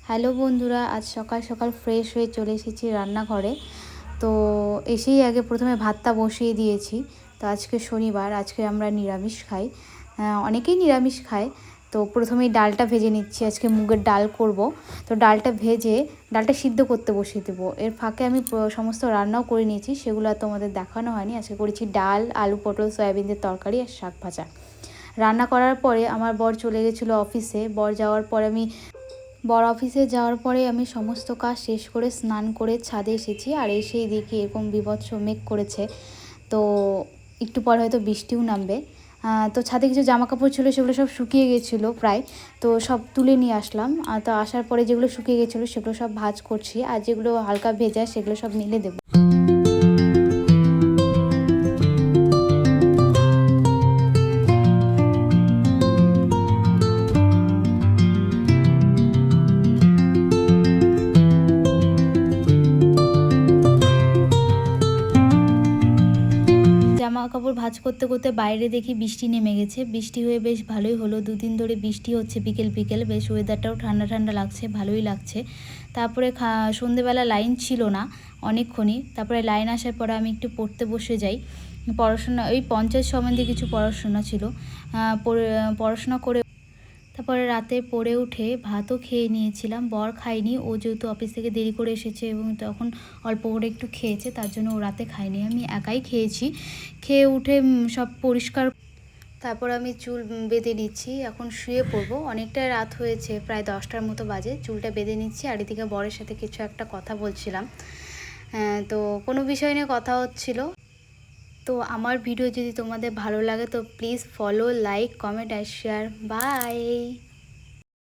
Hello বন্ধুরা, আজ সকাল সকাল ফ্রেশ হয়ে চলে এসেছি রান্নাঘরে। তো এসেই আগে প্রথমে ভাতটা বসিয়ে দিয়েছি। তো আজকে শনিবার, আজকে আমরা নিরামিষ খাই। অনেকেই নিরামিষ খায়। তো প্রথমেই ডালটা ভেজে নিচ্ছি, আজকে মুগের ডাল করব। তো ডালটা ভেজে ডালটা সিদ্ধ করতে বসিয়ে দেবো। এর ফাঁকে আমি সমস্ত রান্নাও করে নিয়েছি, সেগুলো আর তোমাদের দেখানো হয়নি। আজকে করেছি ডাল, আলু পটল সয়াবিনের তরকারি আর শাক ভাজা। রান্না করার পরে আমার বর চলে গেছিলো অফিসে। বর অফিসে যাওয়ার পরে আমি সমস্ত কাজ শেষ করে স্নান করে ছাদে এসেছি। আর এসেই দেখি এরকম বীভৎস মেঘ করেছে। তো একটু পর হয়তো বৃষ্টিও নামবে। তো ছাদে কিছু জামা কাপড় ছিল, সেগুলো সব শুকিয়ে গেছিলো প্রায়। তো সব তুলে নিয়ে আসলাম। তো আসার পরে যেগুলো শুকিয়ে গেছিলো সেগুলো সব ভাঁজ করছি, আর যেগুলো হালকা ভেজা সেগুলো সব মেলে দেবো। জামা কাপড় ভাঁজ করতে করতে বাইরে দেখি বৃষ্টি নেমে গেছে। বৃষ্টি হয়ে বেশ ভালোই হলো। দুদিন ধরে বৃষ্টি হচ্ছে বিকেল বিকেল, বেশ ওয়েদারটাও ঠান্ডা ঠান্ডা লাগছে, ভালোই লাগছে। তারপরে সন্ধেবেলা লাইন ছিল না অনেকক্ষণই। তারপরে লাইন আসার পরে আমি একটু পড়তে বসে যাই। পড়াশোনা, ওই পঞ্চায়েত সম্বন্ধে কিছু পড়াশোনা ছিল, পড়াশোনা করে তারপরে রাতে পড়ে উঠে ভাতও খেয়ে নিয়েছিলাম। বর খায়নি, ও যেহেতু অফিস থেকে দেরি করে এসেছে এবং তখন অল্প করে একটু খেয়েছে, তার জন্য ও রাতে খায়নি, আমি একাই খেয়েছি। খেয়ে উঠে সব পরিষ্কার, তারপর আমি চুল বেঁধে নিচ্ছি। এখন শুয়ে পড়বো, অনেকটা রাত হয়েছে, প্রায় 10টার মতো বাজে। চুলটা বেঁধে নিচ্ছি, আর এদিকে বরের সাথে কিছু একটা কথা বলছিলাম। তো কোনো বিষয় নিয়ে কথা হচ্ছিল। তো আমার ভিডিও যদি তোমাদের ভালো লাগে তো প্লিজ ফলো, লাইক, কমেন্ট আর শেয়ার। বাই।